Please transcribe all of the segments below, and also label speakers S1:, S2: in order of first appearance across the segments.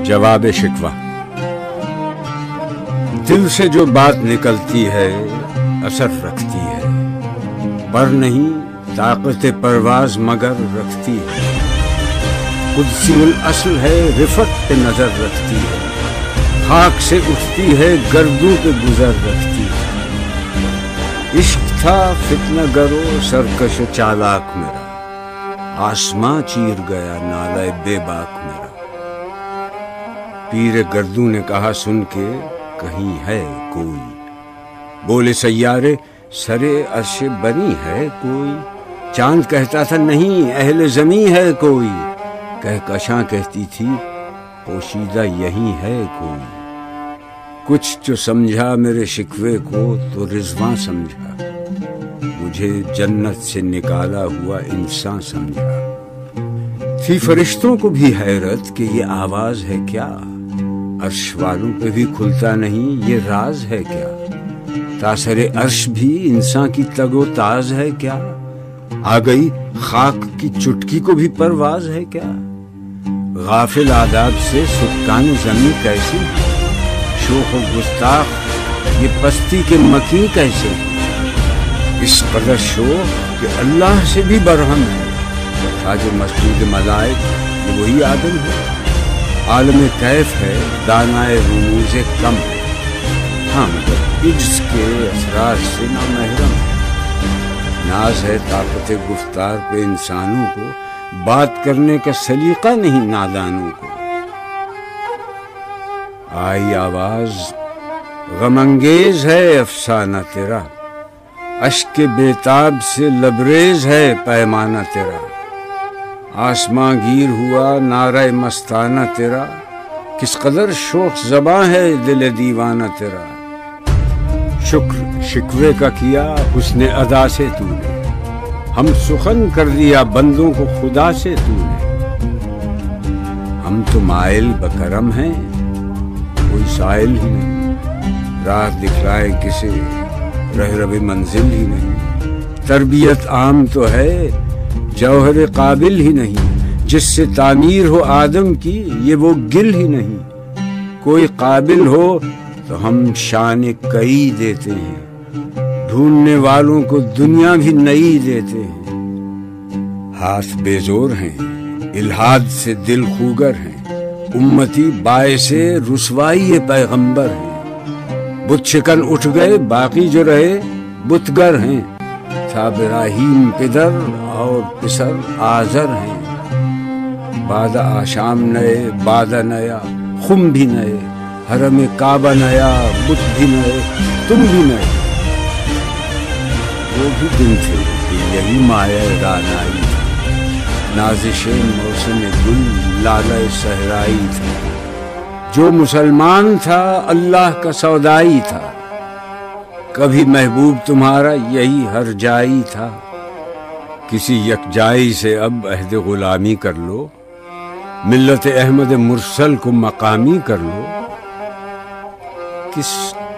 S1: جواب شکوہ۔ دل سے جو بات نکلتی ہے اثر رکھتی ہے، پر نہیں طاقت پرواز مگر رکھتی ہے۔ قدسی الاصل ہے، رفت پہ نظر رکھتی ہے، خاک سے اٹھتی ہے، گردوں پہ گزر رکھتی ہے۔ عشق تھا فتنہ گرو سرکش چالاک میرا، آسماں چیر گیا نالہ بے باک میرا۔ پیر گردوں نے کہا سن کے کہیں ہے کوئی، بولے سیارے سرے عرش بنی ہے کوئی۔ چاند کہتا تھا نہیں اہل زمیں ہے کوئی، کہکشاں کہتی تھی پوشیدہ یہی ہے کوئی۔ کچھ جو سمجھا میرے شکوے کو تو رضواں سمجھا، مجھے جنت سے نکالا ہوا انسان سمجھا۔ تھی فرشتوں کو بھی حیرت کہ یہ آواز ہے کیا، عرش والوں پہ بھی کھلتا نہیں یہ راز ہے کیا۔ تاثر عرش بھی انسان کی تگ و تاز ہے کیا، آ گئی خاک کی چٹکی کو بھی پرواز ہے کیا۔ غافل آداب سے سکان زمین کیسے، شوخ و گستاخ یہ پستی کے مکین کیسے۔ اس قدر شوخ کہ اللہ سے بھی برہم ہے، تاج مسجود ملائک یہ وہی آدم ہے۔ عالم کیف ہے دانائے رموز کم ہے، ہاں مگر عجز کے اسرار سے نہ محرم ہے۔ ناز ہے طاقت گفتار پہ انسانوں کو، بات کرنے کا سلیقہ نہیں نادانوں کو۔ آئی آواز غم انگیز ہے افسانہ تیرا، اشک بےتاب سے لبریز ہے پیمانہ تیرا۔ آسماں گیر ہوا نعرہ مستانہ تیرا، کس قدر شوخ زباں ہے دل دیوانہ تیرا۔ شکر شکوے کا کیا حسن ادا سے تو نے، ہم سخن کر دیا بندوں کو خدا سے تو نے۔ ہم تو مائل بکرم ہیں کوئی سائل ہی نہیں، راہ دکھلائے کسے رہرو منزل ہی نہیں۔ تربیت عام تو ہے جوہر قابل ہی نہیں، جس سے تعمیر ہو آدم کی یہ وہ گل ہی نہیں۔ کوئی قابل ہو تو ہم شان کئی دیتے ہیں، ڈھونڈنے والوں کو دنیا بھی نئی دیتے ہیں۔ ہاتھ بے زور ہیں الہاد سے دل خوگر ہیں، امتی باعث رسوائی پیغمبر ہیں۔ بت شکن اٹھ گئے باقی جو رہے بتگر ہیں، تھا ابراہیم پدر اور پسر آزر ہیں۔ بعد آشام نئے بعد نیا خم بھی نئے، حرم کعبہ نیا بت بھی نئے تم بھی نئے۔ وہ بھی دن تھے کہ یہی مایہ رانائی تھی، نازش موسم گل لالہ صحرائی تھی۔ جو مسلمان تھا اللہ کا سودائی تھا، کبھی محبوب تمہارا یہی ہر جائی تھا۔ کسی یکجائی سے اب عہد غلامی کر لو، ملت احمد مرسل کو مقامی کر لو۔ کس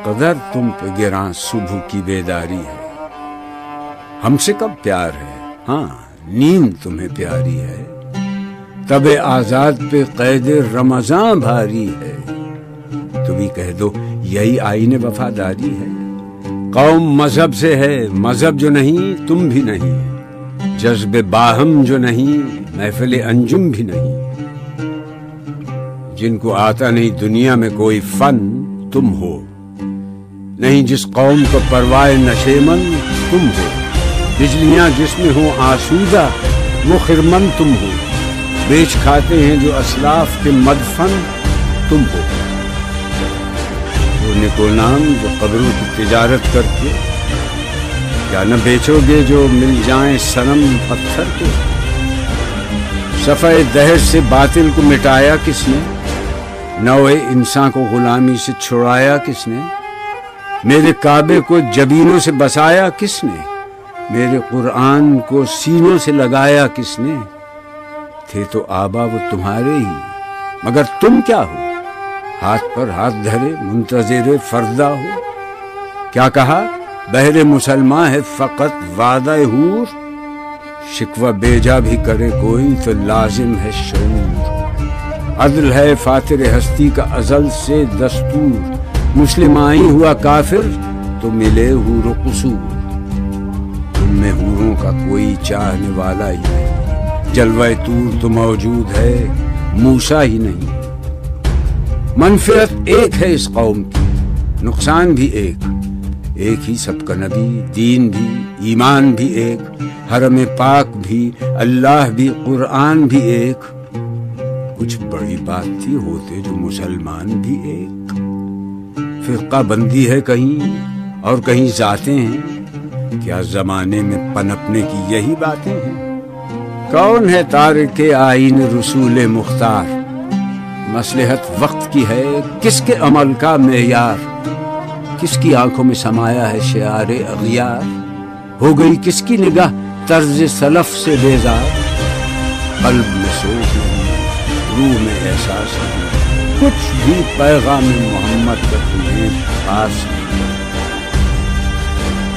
S1: قدر تم پہ گراں صبح کی بیداری ہے، ہم سے کب پیار ہے، ہاں نیند تمہیں پیاری ہے۔ تب آزاد پہ قید رمضان بھاری ہے، تمہیں کہہ دو یہی آئین وفاداری ہے۔ قوم مذہب سے ہے مذہب جو نہیں تم بھی نہیں، جذب باہم جو نہیں محفل انجم بھی نہیں۔ جن کو آتا نہیں دنیا میں کوئی فن تم ہو، نہیں جس قوم کو پروائے نشیمن تم ہو۔ بجلیاں جس میں ہوں آسودہ وہ خرمن تم ہو، بیچ کھاتے ہیں جو اسلاف کے مدفن تم ہو۔ وہ نکو نام جو قبروں کی تجارت کر کے، کیا نہ بیچو گے جو مل جائیں صنم پتھر کو۔ صفحہ دہر سے باطل کو مٹایا کس نے، نوع انسان کو غلامی سے چھڑایا کس نے۔ میرے کعبے کو جبینوں سے بسایا کس نے، میرے قرآن کو سینوں سے لگایا کس نے۔ تھے تو آبا وہ تمہارے ہی، مگر تم کیا ہو، ہاتھ پر ہاتھ دھرے منتظر فردہ ہو۔ کیا کہا بہر مسلمان ہے فقط وعدہ حور، شکوہ بیجا بھی کرے کوئی تو لازم ہے شعور۔ عدل ہے فاتر ہستی کا ازل سے دستور، مسلم آئی ہوا کافر تو ملے حور و قصور۔ تم میں حوروں کا کوئی چاہنے والا ہی نہیں، جلوہ طور تو موجود ہے موسیٰ ہی نہیں۔ منفعت ایک ہے اس قوم کی، نقصان بھی ایک ہی سب کا نبی، دین بھی، ایمان بھی ایک، حرم پاک بھی، اللہ بھی، قرآن بھی ایک۔ کچھ بڑی بات تھی ہوتے جو مسلمان بھی ایک۔ فرقہ بندی ہے کہیں اور کہیں ذاتیں ہیں، کیا زمانے میں پنپنے کی یہی باتیں ہیں؟ کون ہے تارک آئین رسول مختار؟ مصلحت وقت کی ہے کس کے عمل کا معیار؟ کس کی آنکھوں میں سمایا ہے شعار اغیار؟ ہو گئی کس کی نگاہ طرز سلف سے بیزار؟ قلب میں سوچ نہیں، روح میں احساس نہیں، کچھ بھی پیغام محمد کا تمہیں پاس نہیں۔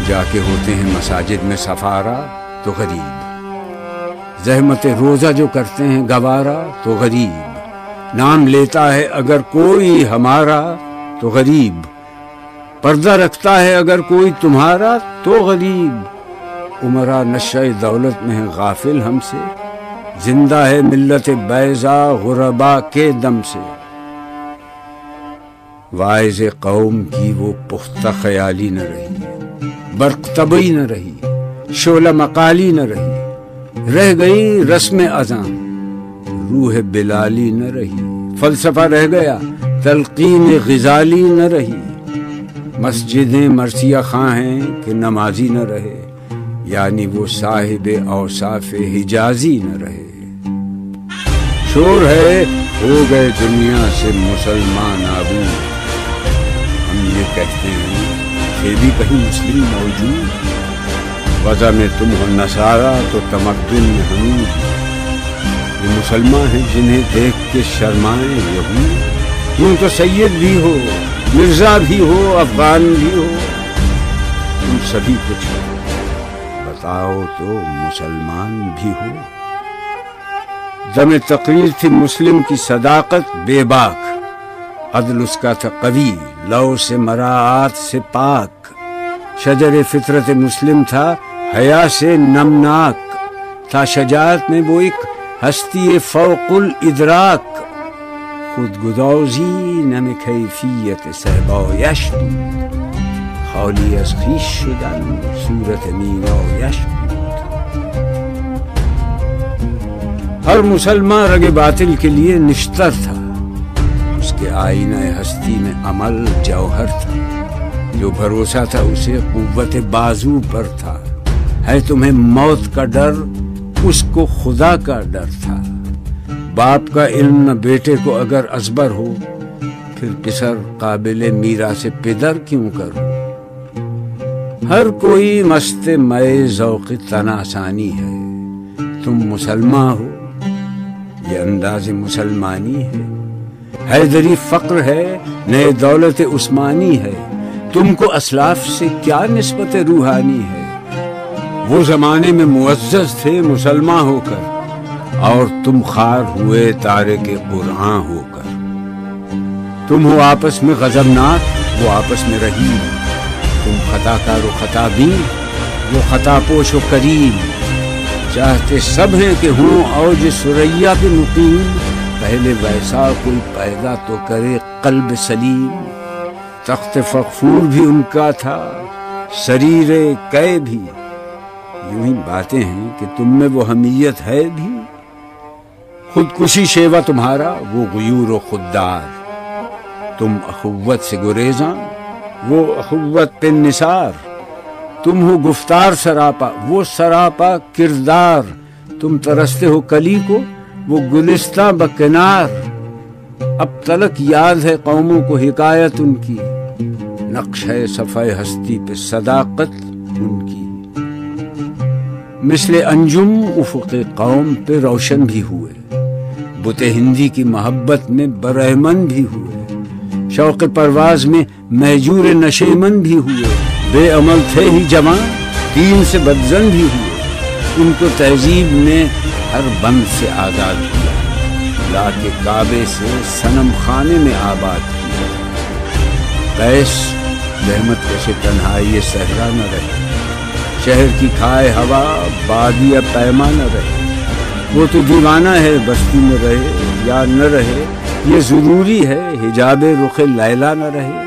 S1: جا کے ہوتے ہیں مساجد میں سفارا تو غریب، زحمت روزہ جو کرتے ہیں گوارا تو غریب، نام لیتا ہے اگر کوئی ہمارا تو غریب، پردہ رکھتا ہے اگر کوئی تمہارا تو غریب۔ عمرہ نشہ دولت میں ہے غافل ہم سے، زندہ ہے ملت بیضا غربا کے دم سے۔ واعظ قوم کی وہ پختہ خیالی نہ رہی، برق طبعی نہ رہی، شعلہ مقالی نہ رہی، رہ گئی رسم اذان، روح بلالی نہ رہی، فلسفہ رہ گیا تلقین غزالی نہ رہی۔ مسجدیں مرثیہ خواں ہیں کہ نمازی نہ رہے، یعنی وہ صاحب اوصاف حجازی نہ رہے۔ شور ہے ہو گئے دنیا سے مسلمان نابود، ہم یہ کہتے ہیں کہ بھی کہیں مسلم موجود، وضع میں تم ہو نصارہ تو تمدن میں حمود۔ یہ مسلمان ہیں جنہیں دیکھ کے شرمائیں یہود، تم تو سید بھی ہو، مرزا بھی ہو، افغان بھی ہو، تم سبھی کچھ ہو، بتاؤ تو مسلمان بھی ہو۔ دم تقریر تھی مسلم کی صداقت بے باک، عدل اس کا تھا قوی، لو سے مراعات سے پاک، شجر فطرت مسلم تھا حیا سے نمناک، تھا شجاعت میں وہ ایک ہستی فوق الادراک، خود گدازی نم کیفیت صحبایش بود، خالی از خویش شدن صورت مینایش بود۔ ہر مسلمان رگ باطل کے لیے نشتر تھا، اس کے آئینہ ہستی میں عمل جوہر تھا، جو بھروسہ تھا اسے قوت بازو پر تھا، ہے تمہیں موت کا ڈر اس کو خدا کا ڈر تھا۔ باپ کا علم نہ بیٹے کو اگر ازبر ہو، پھر پسر قابل میراث پدر کیوں کرو؟ ہر کوئی مست مئے ذوق تناسانی ہے، تم مسلمان ہو یہ انداز مسلمانی ہے، حیدری فقر ہے نئے دولت عثمانی ہے، تم کو اسلاف سے کیا نسبت روحانی ہے؟ وہ زمانے میں معزز تھے مسلمان ہو کر، اور تم خار ہوئے تارک قرآن ہو کر۔ تم ہو آپس میں غضبناک، وہ آپس میں رحیم، تم خطا کار و خطا بین، وہ خطا پوش و کریم، چاہتے سب ہیں کہ ہوں اوج ثریا پہ مقیم، پہلے ویسا کوئی پیدا تو کرے قلب سلیم۔ تخت فغفور بھی ان کا تھا، سریر قے بھی، یوں ہی باتیں ہیں کہ تم میں وہ حمیت ہے بھی۔ خودکشی شیوا تمہارا، وہ غیور و خوددار، تم اخوت سے گریزاں، وہ اخوت پہ نثار، تم ہو گفتار سراپا، وہ سراپا کردار، تم ترستے ہو کلی کو، وہ گلستہ بکنار۔ اب تلک یاد ہے قوموں کو حکایت ان کی، نقش ہے صفحہ ہستی پہ صداقت ان کی۔ مثل انجم افق قوم پہ روشن بھی ہوئے، بت ہندی کی محبت میں برہمن بھی ہوئے، شوق پرواز میں مہجور نشیمن بھی ہوئے، بے عمل تھے ہی جوان، دین سے بدزن بھی ہوئے، ان کو تہذیب نے ہر بند سے آزاد کیا، لا کے کعبے سے صنم خانے میں آباد کیا۔ قیس رحمت کش تنہائی صحرا نہ رہے، شہر کی کھائے ہوا بادی پیما نہ رہے۔ وہ تو دیوانہ ہے بستی میں رہے یا نہ رہے، یہ ضروری ہے حجاب رخ لیلا نہ رہے۔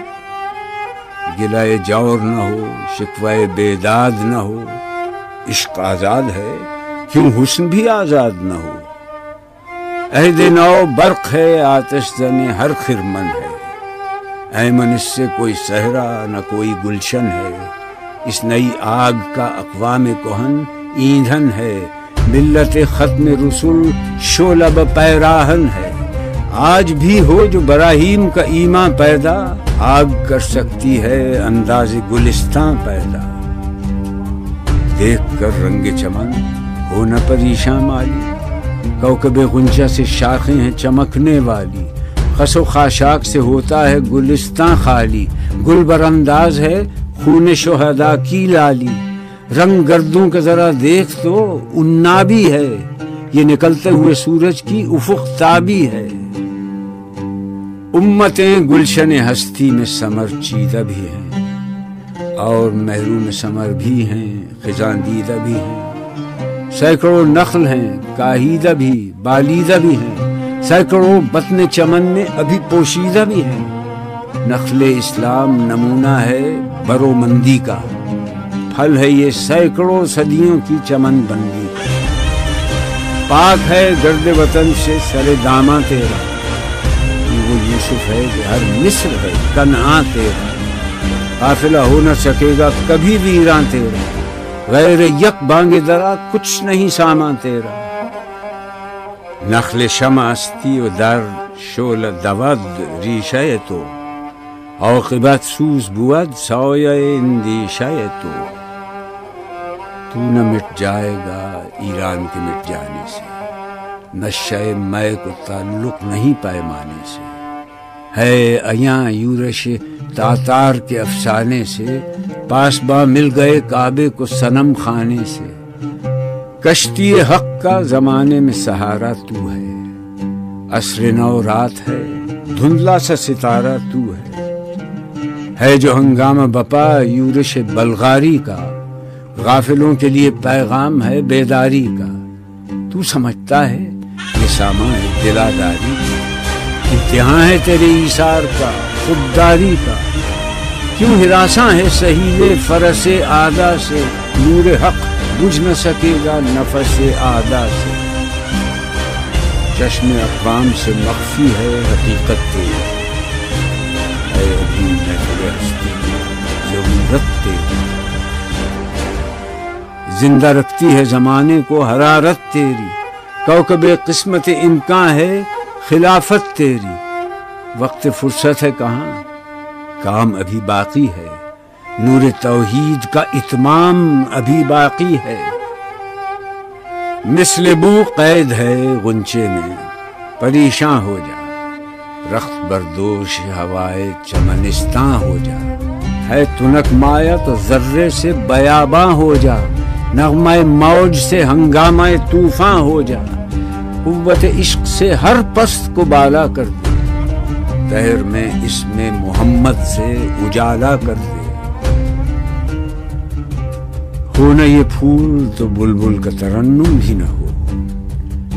S1: گلائے جور نہ ہو، شکوائے بیداد نہ ہو، عشق آزاد ہے کیوں حسن بھی آزاد نہ ہو۔ عہد نو برق ہے آتش زن ہر خرمن ہے، ایمن اس سے کوئی صحرا نہ کوئی گلشن ہے۔ اس نئی آگ کا اقوام کہن ایندھن ہے، ملت ختم رسول شعلہ پیراہن ہے۔ آج بھی ہو جو براہیم کا ایمان پیدا، آگ کر سکتی ہے انداز گلستان پیدا۔ دیکھ کر رنگ چمن ہو نہ پریشاں مالی، کوکب غنچہ سے شاخیں ہیں چمکنے والی۔ خس و خاشاک سے ہوتا ہے گلستان خالی، گل برانداز ہے خون شہداء کی لالی۔ رنگ گردوں کا ذرا دیکھ تو انابی ہے، یہ نکلتے ہوئے سورج کی افق تابی ہے۔ امتیں گلشن ہستی میں سمر چیدہ بھی ہیں، اور محروم سمر بھی ہیں خزاں دیدہ بھی ہیں۔ سینکڑوں نخل ہیں کاہیدہ بھی بالیدہ بھی ہیں، سینکڑوں بطن چمن میں ابھی پوشیدہ بھی ہیں۔ نخل اسلام نمونہ ہے برومندی کا، پھل ہے یہ سینکڑوں صدیوں کی چمن بندی۔ پاک ہے گرد وطن سے سر داماں تیرا، وہ یوسف ہے کہ ہر مصر ہے کنعاں تیرا۔ قافلہ ہو نہ سکے گا کبھی ویراں تیرا، غیر یک بانگ درا کچھ نہیں سامان تیرا۔ نخل شمع استی و در شعلہ دود ریشہ تو، عاقبت سوز بود سایہ اندیشہ تو۔ تو نہ مٹ جائے گا ایران کے مٹ جانے سے، نشہ مے کو تعلق نہیں پیمانے سے۔ ہے ایاں یورش تاتار کے افسانے سے، پاسباں مل گئے کعبے کو صنم خانے سے۔ کشتی حق کا زمانے میں سہارا تو ہے، عصر نو رات ہے دھندلا سا ستارہ تو ہے جو ہنگامہ بپا یورش بلغاری کا، غافلوں کے لیے پیغام ہے بیداری کا۔ تو سمجھتا ہے یہ سامان ہے دلاداری، امتحان ہے تیرے ایثار کا خودداری کا۔ کیوں ہراساں ہے سہیلے فرس آدا سے، نور حق بجھ نہ سکے گا نفس آدا سے۔ چشم اقوام سے مخفی ہے حقیقت تیری، اے عظیم محفل ہستی ضرورت تیری۔ زندہ رکھتی ہے زمانے کو حرارت تیری، کوکب قسمت امکان ہے خلافت تیری۔ وقت فرصت ہے کہاں، کام ابھی باقی ہے، نور توحید کا اتمام ابھی باقی ہے۔ مثل بو قید ہے غنچے میں پریشاں ہو جا، رخت بردوش ہوائے چمنستاں ہو جا۔ ہے تنک مایا تو ذرے سے بیاباں ہو جا، نغمہ موج سے ہنگامہ طوفاں ہو جا۔ قوت عشق سے ہر پست کو بالا کر دے، دہر میں اس میں محمد سے اجالا کر دے۔ ہو نہ یہ پھول تو بلبل کا ترنم بھی نہ ہو،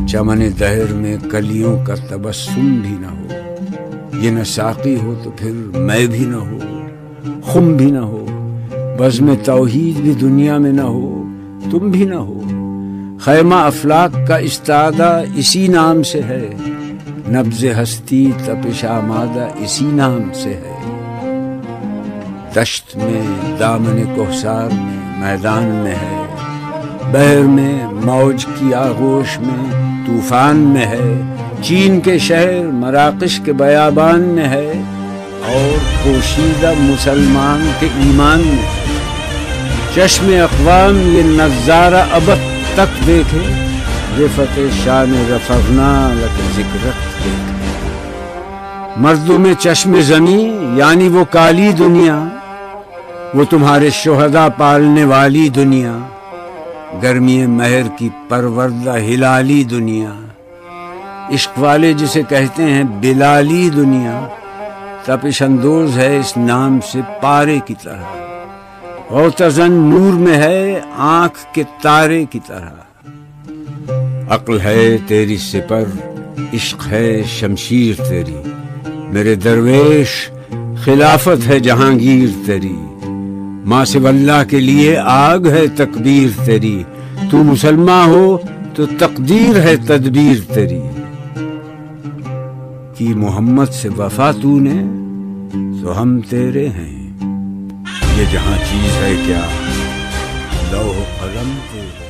S1: چمن دہر میں کلیوں کا تبسم بھی نہ ہو۔ یہ نہ ساقی ہو تو پھر میں بھی نہ ہو، خم بھی نہ ہو، بزم توحید بھی دنیا میں نہ ہو، تم بھی نہ ہو۔ خیمہ افلاک کا استادہ اسی نام سے ہے، نبض ہستی تپش آمادہ اسی نام سے ہے۔ دشت میں دامن کوثر میں میدان میں ہے، بحر میں موج کی آغوش میں طوفان میں ہے، چین کے شہر مراکش کے بیابان میں ہے، اور پوشیدہ مسلمان کے ایمان میں ہے۔ چشم اقوام یہ نظارہ ابد تک دیکھے، رفت شان رفعنا لک ذکرت دیکھے۔ مردوں میں چشم زمین یعنی وہ کالی دنیا، وہ تمہارے شہداء پالنے والی دنیا، گرمی مہر کی پروردہ ہلالی دنیا۔ عشق والے جسے کہتے ہیں بلالی دنیا تپش اندوز ہے اس نام سے پارے کی طرح، غوطہ-زن نور میں ہے آنکھ کے تارے کی طرح۔ عقل ہے تیری سپر، عشق ہے شمشیر تیری، میرے درویش خلافت ہے جہانگیر تیری، ماں سے اللہ کے لیے آگ ہے تکبیر تیری، تو مسلمان ہو تو تقدیر ہے تدبیر تیری، کی محمد سے وفا تو نے تو ہم تیرے ہیں، یہ جہاں چیز ہے کیا لوح قلم تیرے۔